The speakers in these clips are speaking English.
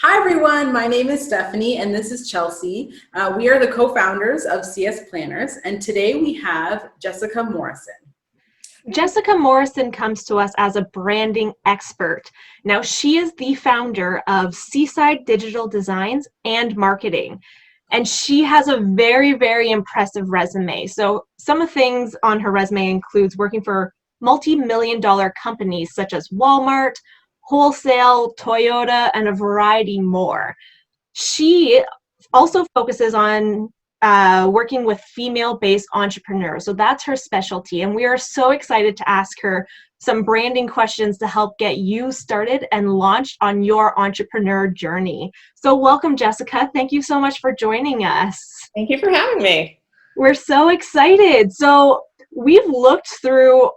Hi everyone, my name is Stephanie and this is Chelsea. We are the co-founders of CS Planners, and today we have Jessica Morrison. Jessica Morrison comes to us as a branding expert. Now, she is the founder of Seaside Digital Designs and Marketing, and she has a very, very impressive resume. So some of the things on her resume includes working for multi-million dollar companies such as Walmart, Wholesale, Toyota, and a variety more. She also focuses on working with female-based entrepreneurs. So that's her specialty. And we are so excited to ask her some branding questions to help get you started and launched on your entrepreneur journey. So welcome, Jessica. Thank you so much for joining us. Thank you for having me. We're so excited. So we've looked through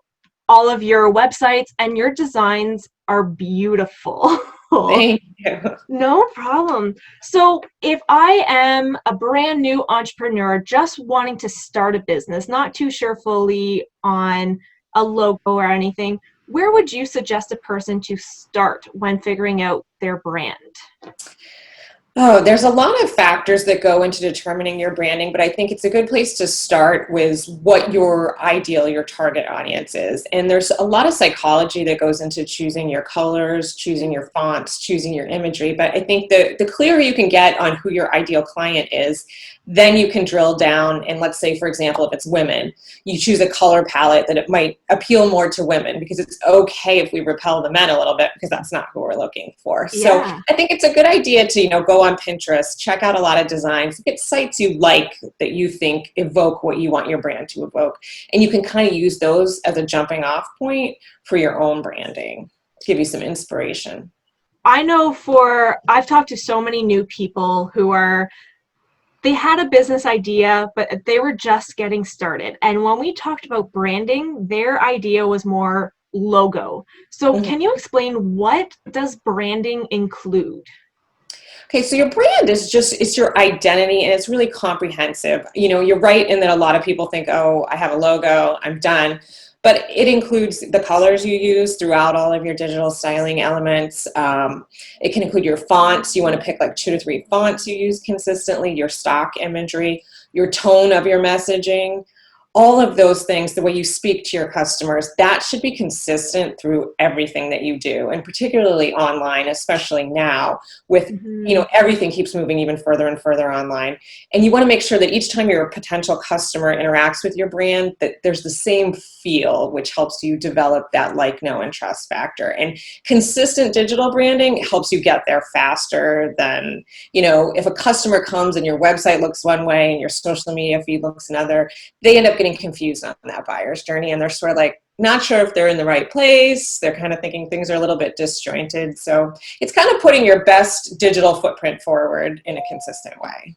all of your websites and your designs are beautiful. Thank you. No problem. So if I am a brand new entrepreneur just wanting to start a business, not too sure fully on a logo or anything, where would you suggest a person to start when figuring out their brand? Oh, there's a lot of factors that go into determining your branding, but I think it's a good place to start with what your target audience is. And there's a lot of psychology that goes into choosing your colors, choosing your fonts, choosing your imagery. But I think the clearer you can get on who your ideal client is, then you can drill down. And let's say, for example, if it's women, you choose a color palette that it might appeal more to women, because it's okay if we repel the men a little bit because that's not who we're looking for. Yeah. So I think it's a good idea to, go on Pinterest, check out a lot of designs, get sites you like that you think evoke what you want your brand to evoke. And you can kind of use those as a jumping off point for your own branding to give you some inspiration. I know I've talked to so many new people who they had a business idea, but they were just getting started. And when we talked about branding, their idea was more logo. So Can you explain, what does branding include? Okay, so your brand it's your identity, and it's really comprehensive. You're right in that a lot of people think, oh, I have a logo, I'm done. But it includes the colors you use throughout all of your digital styling elements. It can include your fonts. You want to pick like 2 to 3 fonts you use consistently, your stock imagery, your tone of your messaging. All of those things, the way you speak to your customers, that should be consistent through everything that you do, and particularly online, especially now with, everything keeps moving even further and further online. And you want to make sure that each time your potential customer interacts with your brand, that there's the same feel, which helps you develop that like, know, and trust factor. And consistent digital branding helps you get there faster than, if a customer comes and your website looks one way and your social media feed looks another, they end up getting confused on that buyer's journey, and they're sort of like not sure if they're in the right place. They're kind of thinking things are a little bit disjointed. So it's kind of putting your best digital footprint forward in a consistent way.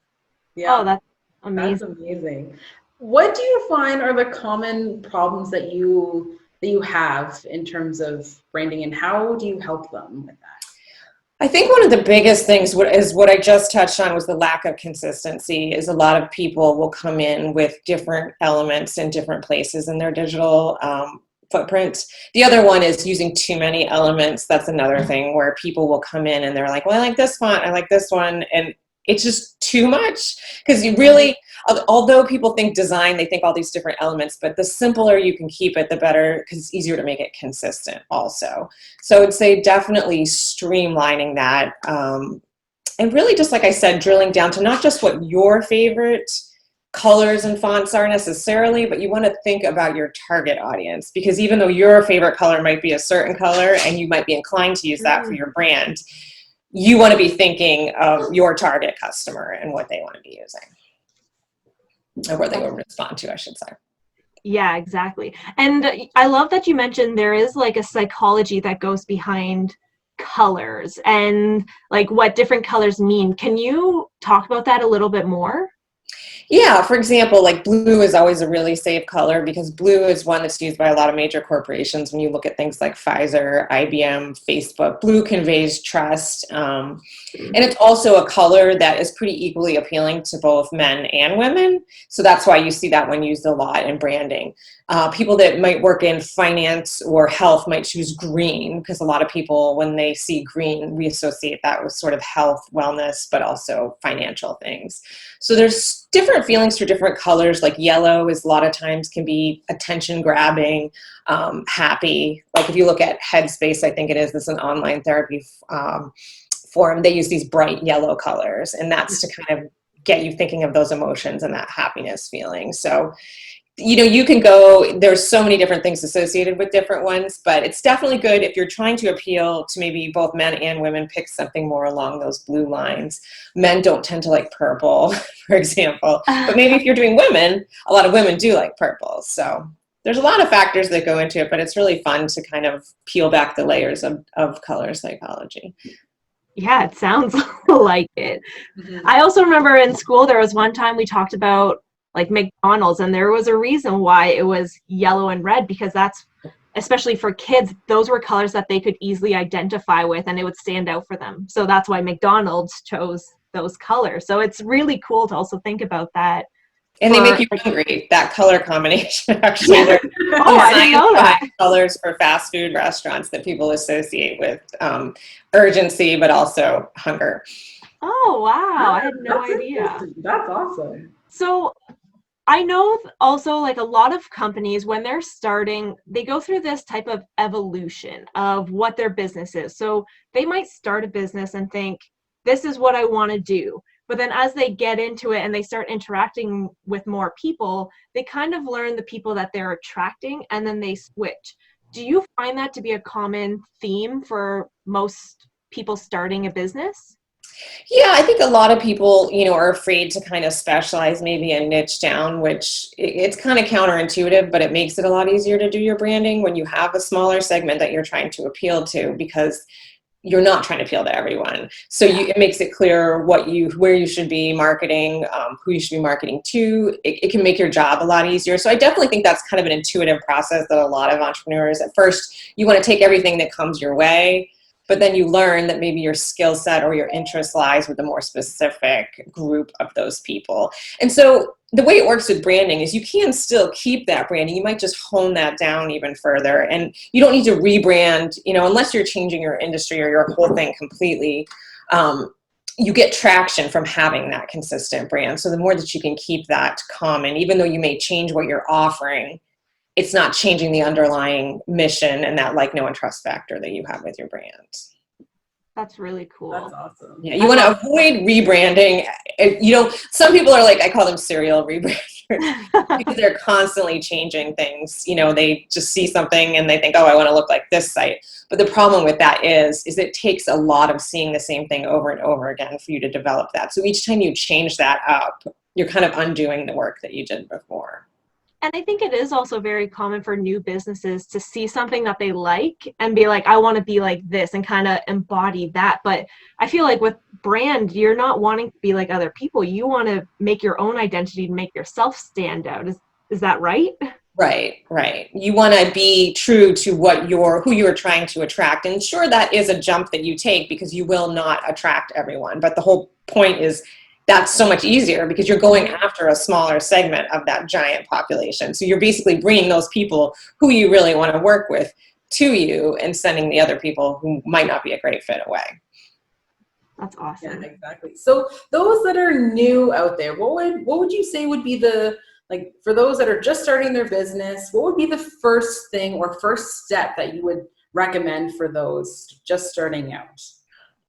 Yeah. Oh, that's amazing. That's amazing. What do you find are the common problems that you have in terms of branding, and how do you help them with that? I think one of the biggest things is what I just touched on, was the lack of consistency. Is a lot of people will come in with different elements in different places in their digital footprint. The other one is using too many elements. That's another thing where people will come in and they're like, well, I like this font, I like this one, and it's just too much. Because you really, although people think design, they think all these different elements, but the simpler you can keep it, the better, because it's easier to make it consistent also. So I'd say definitely streamlining that, and really, just like I said, drilling down to not just what your favorite colors and fonts are necessarily, but you want to think about your target audience, because even though your favorite color might be a certain color and you might be inclined to use that for your brand, you want to be thinking of your target customer and what they want to be using, or what they will respond to, I should say. Yeah, exactly. And I love that you mentioned there is like a psychology that goes behind colors and like what different colors mean. Can you talk about that a little bit more? Yeah, for example, like blue is always a really safe color because blue is one that's used by a lot of major corporations. When you look at things like Pfizer, IBM, Facebook, blue conveys trust. And it's also a color that is pretty equally appealing to both men and women. So that's why you see that one used a lot in branding. People that might work in finance or health might choose green because a lot of people, when they see green, we associate that with sort of health, wellness, but also financial things. So there's different feelings for different colors. Like yellow is a lot of times can be attention grabbing, happy. Like if you look at Headspace, I think it is, this is an online therapy forum. They use these bright yellow colors, and that's to kind of get you thinking of those emotions and that happiness feeling. So, you know, you can go, there's so many different things associated with different ones, but it's definitely good if you're trying to appeal to maybe both men and women, pick something more along those blue lines. Men don't tend to like purple, for example, but maybe if you're doing women, a lot of women do like purple. So there's a lot of factors that go into it, but it's really fun to kind of peel back the layers of color psychology. Yeah, it sounds like it. Mhm. I also remember in school there was one time we talked about like McDonald's, and there was a reason why it was yellow and red, because that's, especially for kids, those were colors that they could easily identify with and it would stand out for them. So that's why McDonald's chose those colors. So it's really cool to also think about that. And they make you hungry, that color combination. Actually, there's Oh, some I didn't science know that. behind colors for fast food restaurants that people associate with urgency, but also hunger. Oh, wow. I had no That's idea. interesting. That's awesome. So I know also like a lot of companies, when they're starting, they go through this type of evolution of what their business is. So they might start a business and think, this is what I want to do. But then as they get into it and they start interacting with more people, they kind of learn the people that they're attracting and then they switch. Do you find that to be a common theme for most people starting a business? Yeah, I think a lot of people, you know, are afraid to kind of specialize maybe and niche down, which it's kind of counterintuitive, but it makes it a lot easier to do your branding when you have a smaller segment that you're trying to appeal to, because you're not trying to appeal to everyone. So it makes it clear where you should be marketing, who you should be marketing to. It can make your job a lot easier. So I definitely think that's kind of an intuitive process that a lot of entrepreneurs, at first, you want to take everything that comes your way, but then you learn that maybe your skill set or your interest lies with a more specific group of those people. And so the way it works with branding is you can still keep that branding. You might just hone that down even further. And you don't need to rebrand, you know, unless you're changing your industry or your whole thing completely. You get traction from having that consistent brand. So the more that you can keep that common, even though you may change what you're offering, it's not changing the underlying mission and that like, know, and trust factor that you have with your brand. That's really cool. That's awesome. Yeah, you want to avoid rebranding. You know, some people are like, I call them serial rebranders because they're constantly changing things. You know, they just see something and they think, oh, I want to look like this site. But the problem with that is it takes a lot of seeing the same thing over and over again for you to develop that. So each time you change that up, you're kind of undoing the work that you did before. And I think it is also very common for new businesses to see something that they like and be like, I want to be like this, and kind of embody that. But I feel like with brand, you're not wanting to be like other people. You want to make your own identity and make yourself stand out. Is that right? Right. You want to be true to who you're trying to attract. And sure, that is a jump that you take because you will not attract everyone. But the whole point is that's so much easier because you're going after a smaller segment of that giant population. So you're basically bringing those people who you really want to work with to you and sending the other people who might not be a great fit away. That's awesome. Yeah, exactly. So those that are new out there, what would you say would be for those that are just starting their business, what would be the first thing or first step that you would recommend for those just starting out?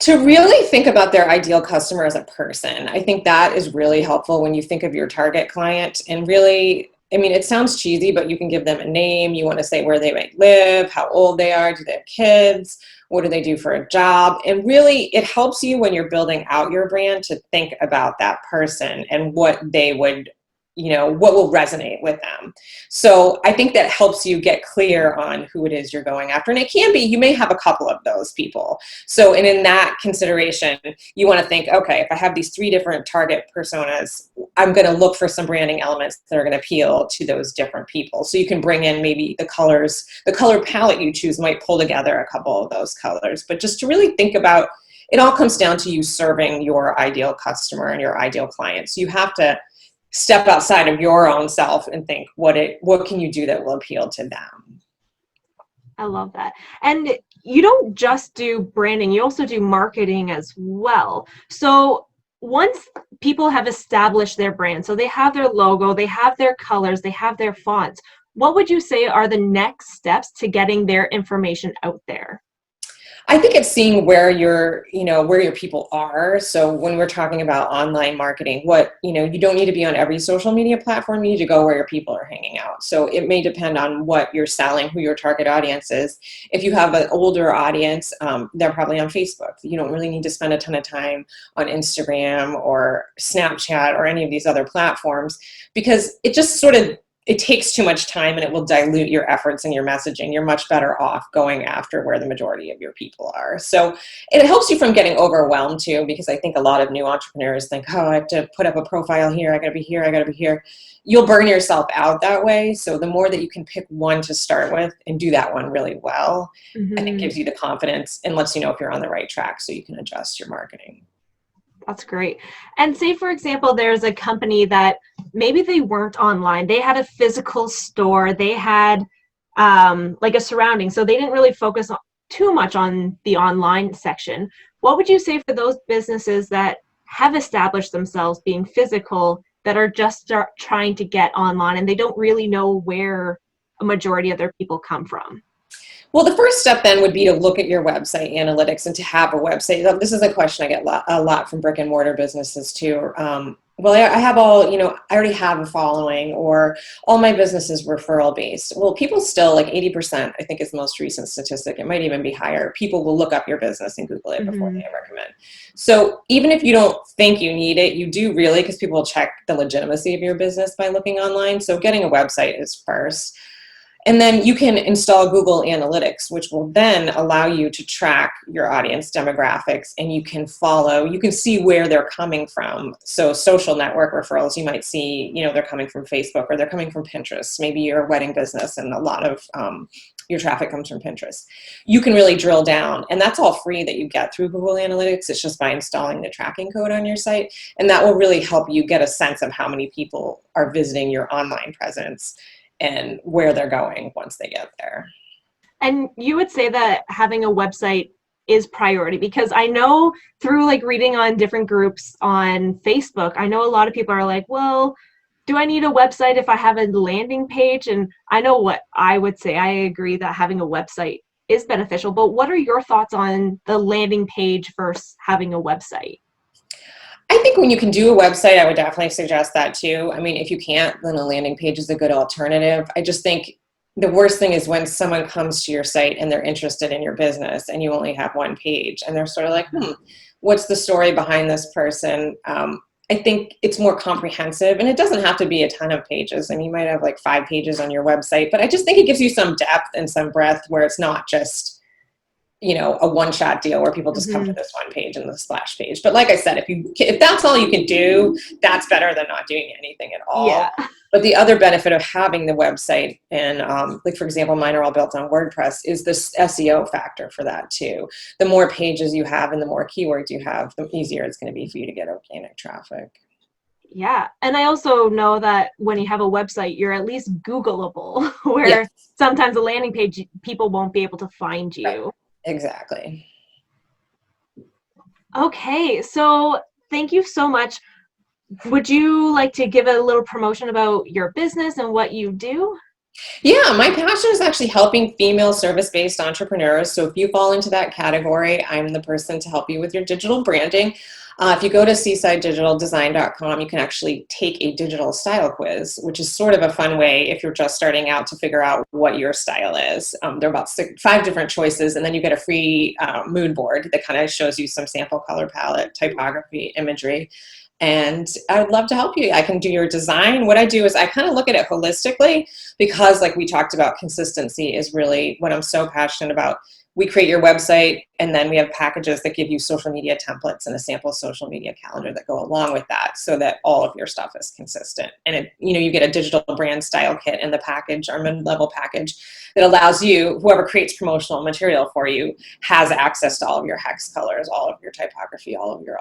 To really think about their ideal customer as a person. I think that is really helpful when you think of your target client. And really, I mean, it sounds cheesy, but you can give them a name. You want to say where they might live, how old they are, do they have kids, what do they do for a job? And really, it helps you when you're building out your brand to think about that person and what they would what will resonate with them. So I think that helps you get clear on who it is you're going after. And it can be, you may have a couple of those people. So, and in that consideration, you want to think, okay, if I have these 3 different target personas, I'm going to look for some branding elements that are going to appeal to those different people. So you can bring in maybe the colors, the color palette you choose might pull together a couple of those colors. But just to really think about, it all comes down to you serving your ideal customer and your ideal client. So you have to step outside of your own self and think, what can you do that will appeal to them? I love that. And you don't just do branding, you also do marketing as well. So once people have established their brand, so they have their logo, they have their colors, they have their fonts, what would you say are the next steps to getting their information out there? I think it's seeing where your people are. So when we're talking about online marketing, you don't need to be on every social media platform. You need to go where your people are hanging out. So it may depend on what you're selling, who your target audience is. If you have an older audience, they're probably on Facebook. You don't really need to spend a ton of time on Instagram or Snapchat or any of these other platforms, because it just it takes too much time and it will dilute your efforts and your messaging. You're much better off going after where the majority of your people are. So it helps you from getting overwhelmed too, because I think a lot of new entrepreneurs think, oh, I have to put up a profile here, I gotta be here, I gotta be here. You'll burn yourself out that way. So the more that you can pick one to start with and do that one really well, I think gives you the confidence and lets you know if you're on the right track so you can adjust your marketing. That's great. And say, for example, there's a company that maybe they weren't online. They had a physical store. They had like a surrounding. So they didn't really focus too much on the online section. What would you say for those businesses that have established themselves being physical, that are just trying to get online and they don't really know where a majority of their people come from? Well, the first step then would be to look at your website analytics and to have a website. This is a question I get a lot from brick and mortar businesses too. Well, I have I already have a following, or all my business is referral based. Well, people still, like 80%, I think is the most recent statistic. It might even be higher. People will look up your business and Google it before they recommend. So even if you don't think you need it, you do really, because people will check the legitimacy of your business by looking online. So getting a website is first. And then you can install Google Analytics, which will then allow you to track your audience demographics, and you can see where they're coming from. So social network referrals, you might see, they're coming from Facebook or they're coming from Pinterest. Maybe you're a wedding business and a lot of your traffic comes from Pinterest. You can really drill down, and that's all free that you get through Google Analytics. It's just by installing the tracking code on your site. And that will really help you get a sense of how many people are visiting your online presence and where they're going once they get there. And you would say that having a website is priority, because I know through like reading on different groups on Facebook, I know a lot of people are like, well, do I need a website if I have a landing page? And I know what I would say. I agree that having a website is beneficial, but what are your thoughts on the landing page versus having a website? I think when you can do a website, I would definitely suggest that too. I mean, if you can't, then a landing page is a good alternative. I just think the worst thing is when someone comes to your site and they're interested in your business and you only have one page and they're sort of like, what's the story behind this person? I think it's more comprehensive, and it doesn't have to be a ton of pages. I mean, you might have like 5 pages on your website, but I just think it gives you some depth and some breadth where it's not just a one-shot deal where people just come to this one page and the splash page. But like I said, if that's all you can do, that's better than not doing anything at all. Yeah. But the other benefit of having the website, and like for example, mine are all built on WordPress, is this SEO factor for that too. The more pages you have and the more keywords you have, the easier it's going to be for you to get organic traffic. Yeah. And I also know that when you have a website, you're at least Googleable, where sometimes a landing page, people won't be able to find you. Right. Exactly. Okay, so thank you so much. Would you like to give a little promotion about your business and what you do? Yeah, my passion is actually helping female service-based entrepreneurs. So if you fall into that category, I'm the person to help you with your digital branding. If you go to seasidedigitaldesign.com, you can actually take a digital style quiz, which is sort of a fun way if you're just starting out to figure out what your style is. There are about 5 different choices, and then you get a free mood board that kind of shows you some sample color palette, typography, imagery. And I would love to help you. I can do your design. What I do is I kind of look at it holistically, because like we talked about, consistency is really what I'm so passionate about. We create your website, and then we have packages that give you social media templates and a sample social media calendar that go along with that, so that all of your stuff is consistent. And it, you get a digital brand style kit in the package, our mid-level package, that allows you, whoever creates promotional material for you, has access to all of your hex colors, all of your typography, all of your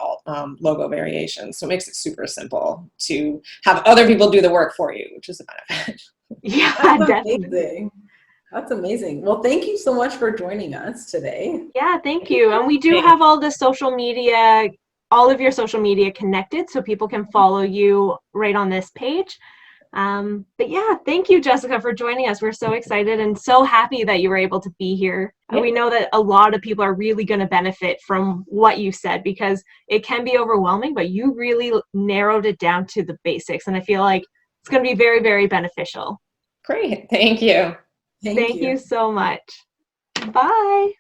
logo variations. So it makes it super simple to have other people do the work for you, which is a benefit. Yeah, That's definitely. amazing. That's amazing. Well, thank you so much for joining us today. Yeah, thank you. And we do have all the social media, all of your social media connected, so people can follow you right on this page. But yeah, thank you, Jessica, for joining us. We're so excited and so happy that you were able to be here. Yeah. We know that a lot of people are really going to benefit from what you said, because it can be overwhelming, but you really narrowed it down to the basics. And I feel like it's going to be very, very beneficial. Great. Thank you. Thank you so much. Bye.